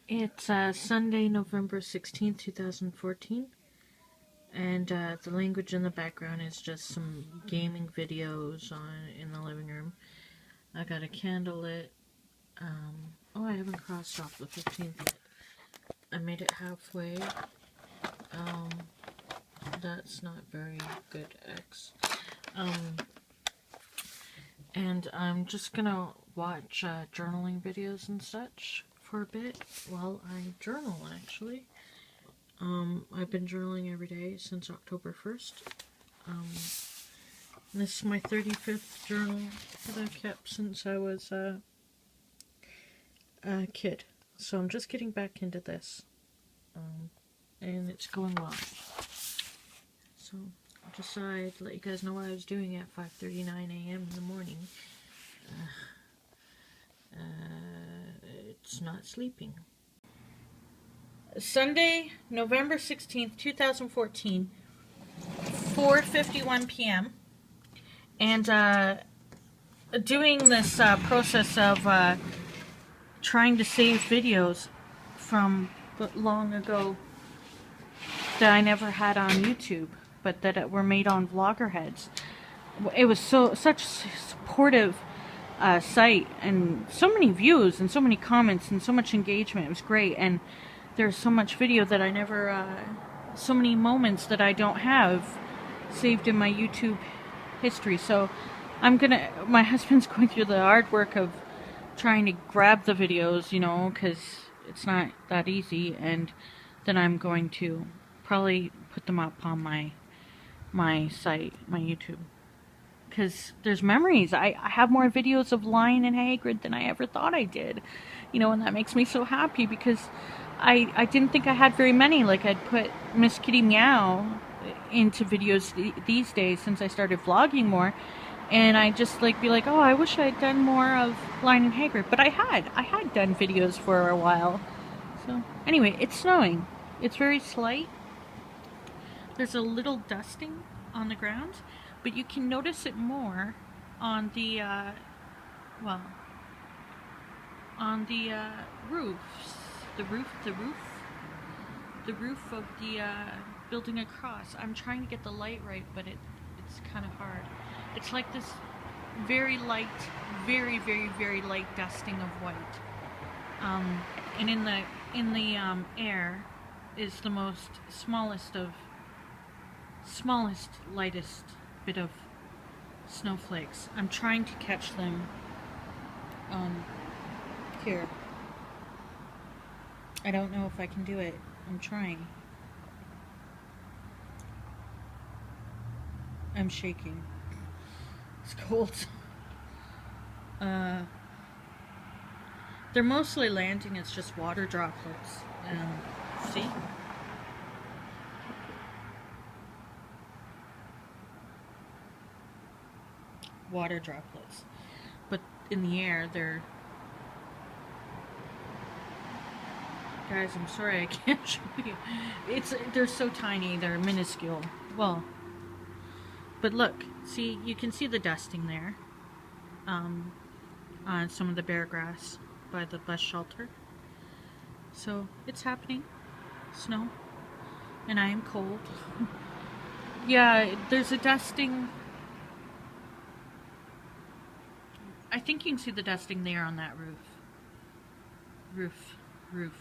It's Sunday, November 16th, 2014, and the language in the background is just some gaming videos in the living room. I got a candle lit. Oh, I haven't crossed off the 15th yet. I made it halfway. That's not very good, X. And I'm just gonna watch journaling videos and such for a bit while I journal, actually. I've been journaling every day since October 1st. This is my 35th journal that I've kept since I was a kid. So I'm just getting back into this. And it's going well. So I decided to let you guys know what I was doing at 5:39 a.m. in the morning. It's not sleeping. Sunday, November 16th, 2014, 4:51 p.m. And doing this process of trying to save videos from long ago that I never had on YouTube, but that were made on Vloggerheads. It was such supportive site, and so many views and so many comments and so much engagement. It was great, and there's so much video that I never, so many moments that I don't have saved in my YouTube history. So my husband's going through the hard work of trying to grab the videos, you know, because it's not that easy, and then I'm going to probably put them up on my site, my YouTube. Because there's memories. I have more videos of Lion and Hagrid than I ever thought I did. You know, and that makes me so happy because I didn't think I had very many. Like, I'd put Miss Kitty Meow into videos these days since I started vlogging more. And I just be like, oh, I wish I'd done more of Lion and Hagrid. But I had done videos for a while. So, anyway, it's snowing. It's very slight. There's a little dusting on the ground. But you can notice it more on the, on the roofs. The roof of the building across. I'm trying to get the light right, but it's kind of hard. It's like this very light, very, very, very light dusting of white. And in the air is the smallest, lightest bit of snowflakes. I'm trying to catch them here. I don't know if I can do it. I'm trying. I'm shaking. It's cold. They're mostly landing as just water droplets. See? Water droplets. But in the air, they're... Guys, I'm sorry I can't show you. They're so tiny, they're minuscule. Well, but look, see, you can see the dusting there. On some of the bare grass by the bus shelter. So, it's happening. Snow. And I am cold. Yeah, there's a dusting. I think you can see the dusting there on that roof. Roof.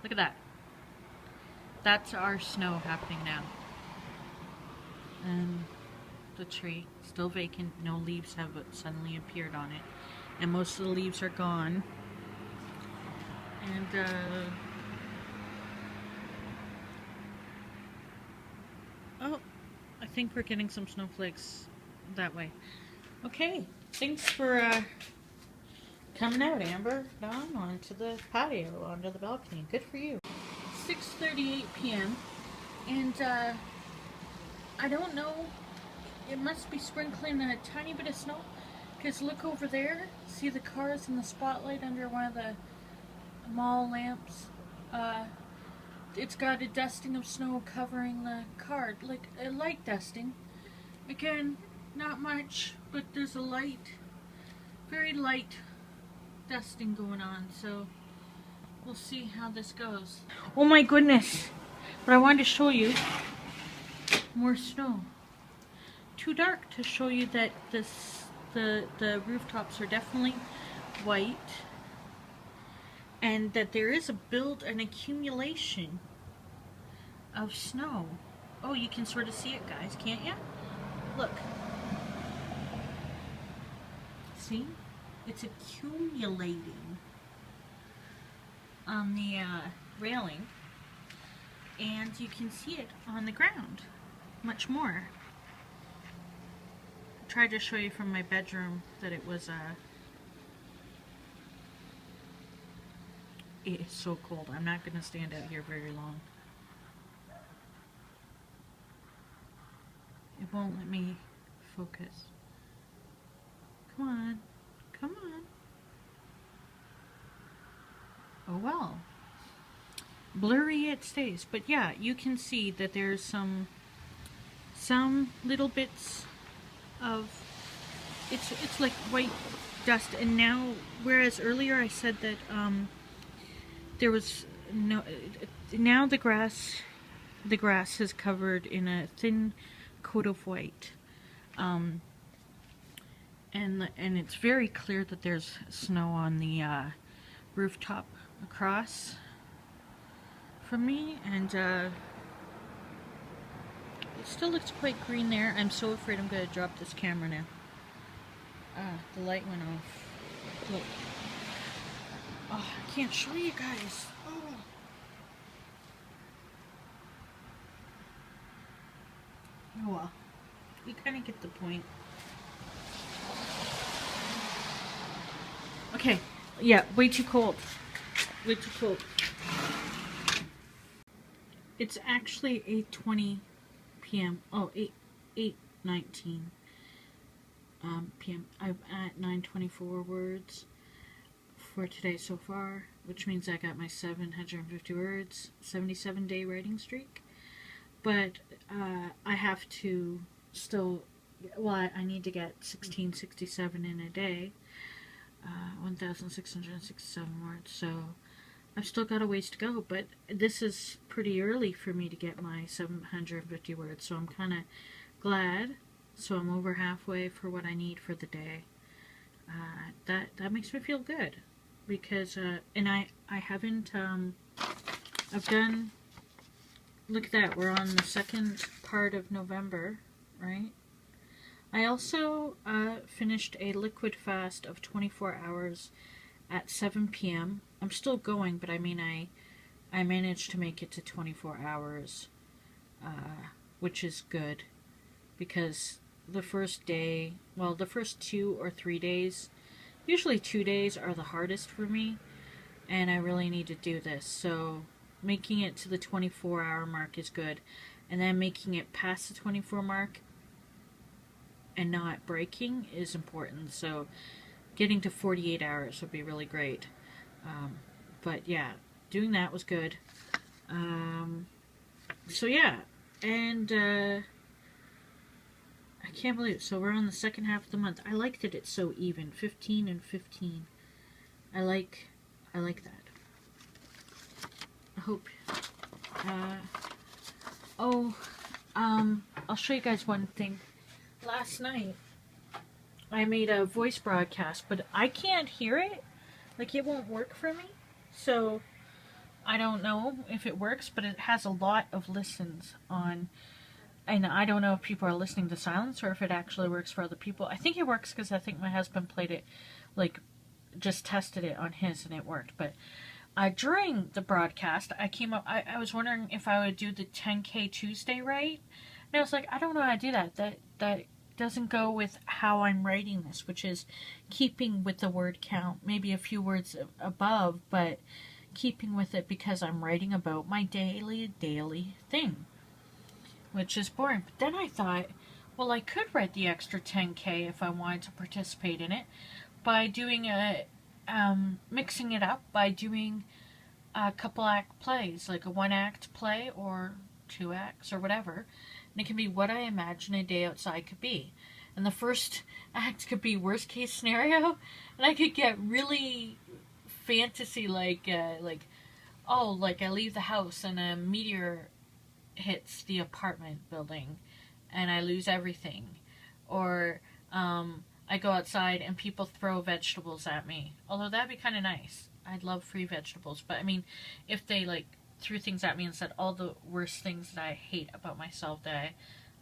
Look at that. That's our snow happening now. And the tree, still vacant. No leaves have suddenly appeared on it. And most of the leaves are gone. And, oh, I think we're getting some snowflakes that way. Okay, thanks for, coming out, Amber. Down onto the patio, onto the balcony. Good for you. 6:38 p.m. And, I don't know. It must be sprinkling a tiny bit of snow. Because look over there. See the cars in the spotlight under one of the mall lamps? It's got a dusting of snow covering the car. Like a light dusting. Again, not much, but there's a very light dusting going on. So we'll see how this goes. Oh my goodness. But I wanted to show you more snow. Too dark to show you that the rooftops are definitely white. And that there is an accumulation of snow. Oh, you can sort of see it, guys, can't you? Look. See? It's accumulating on the railing. And you can see it on the ground much more. I tried to show you from my bedroom that it was it is so cold. I'm not going to stand out here very long. It won't let me focus. Come on. Come on. Oh well. Blurry it stays. But yeah, you can see that there's some little bits of it's like white dust. And now, whereas earlier I said that there was no, now the grass is covered in a thin coat of white, and it's very clear that there's snow on the rooftop across from me, and it still looks quite green there. I'm so afraid I'm going to drop this camera now. The light went off. Look. Oh, I can't show you guys. Oh. Oh well. You kind of get the point. Okay. Yeah, way too cold. Way too cold. It's actually 8:20 p.m. Oh, 8:19 p.m. I'm at 924 words for today so far, which means I got my 750 words, 77-day writing streak. But I have to still, well, I need to get 1667 in a day, 1,667 words, so I've still got a ways to go, but this is pretty early for me to get my 750 words, so I'm kind of glad. So I'm over halfway for what I need for the day. That makes me feel good. Because, and I haven't, I've done, look at that, we're on the second part of November, right? I also finished a liquid fast of 24 hours at 7 p.m. I'm still going, but I mean, I managed to make it to 24 hours, which is good, because the first day, well, the first 2 or 3 days, usually 2 days are the hardest for me, and I really need to do this. So making it to the 24-hour mark is good, and then making it past the 24 mark and not breaking is important. So getting to 48 hours would be really great. But yeah, doing that was good. So yeah, and I can't believe it. So we're on the second half of the month. I like that it's so even, 15 and 15. I like that. I hope. I'll show you guys one thing. Last night, I made a voice broadcast, but I can't hear it. Like, it won't work for me. So I don't know if it works, but it has a lot of listens on. And I don't know if people are listening to silence or if it actually works for other people. I think it works because I think my husband played it, like, just tested it on his and it worked. But during the broadcast, I was wondering if I would do the 10K Tuesday right. And I was like, I don't know how to do that. That doesn't go with how I'm writing this, which is keeping with the word count, maybe a few words above, but keeping with it because I'm writing about my daily thing, which is boring. But then I thought, well, I could write the extra 10K if I wanted to participate in it by doing mixing it up by doing a couple act plays, like a 1-act play or 2 acts or whatever. And it can be what I imagine a day outside could be. And the first act could be worst case scenario, and I could get really fantasy, like oh, like I leave the house and a meteor hits the apartment building and I lose everything. Or I go outside and people throw vegetables at me. Although that'd be kind of nice. I'd love free vegetables. But I mean, if they like threw things at me and said all the worst things that I hate about myself that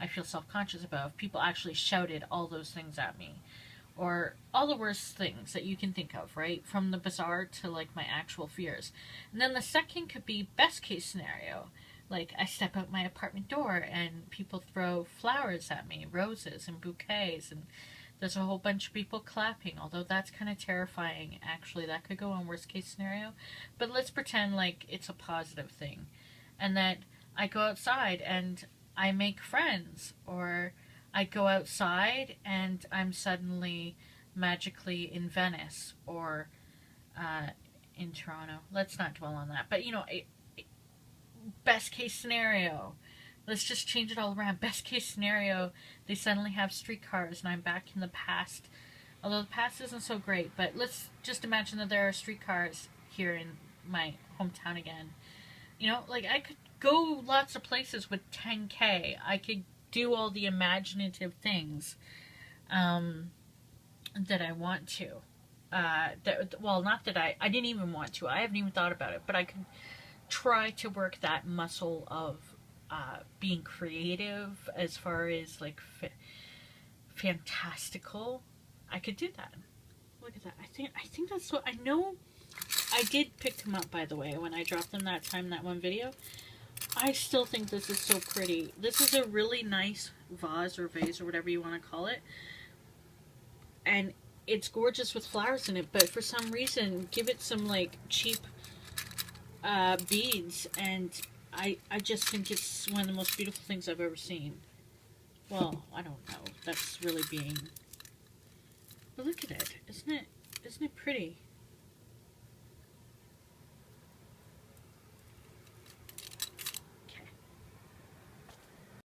I feel self-conscious about, if people actually shouted all those things at me, or all the worst things that you can think of, right? From the bizarre to like my actual fears. And then the second could be best case scenario. Like I step out my apartment door and people throw flowers at me, roses and bouquets, and there's a whole bunch of people clapping, although that's kind of terrifying actually. That could go on worst case scenario. But let's pretend like it's a positive thing. And that I go outside and I make friends, or I go outside and I'm suddenly magically in Venice, or in Toronto. Let's not dwell on that. But you know, best case scenario. Let's just change it all around. Best case scenario, they suddenly have streetcars and I'm back in the past. Although the past isn't so great, but let's just imagine that there are streetcars here in my hometown again. You know, like I could go lots of places with 10K. I could do all the imaginative things that I want to. Well, not that I didn't even want to. I haven't even thought about it, but I could try to work that muscle of being creative as far as like fantastical. I could do that. Look at that. I think that's what I know. I did pick them up, by the way, when I dropped them that time in that one video. I still think this is so pretty. This is a really nice vase or whatever you want to call it. And it's gorgeous with flowers in it, but for some reason, give it some like cheap beads, and I just think it's one of the most beautiful things I've ever seen. Well, I don't know. That's really being... But look at it. Isn't it pretty?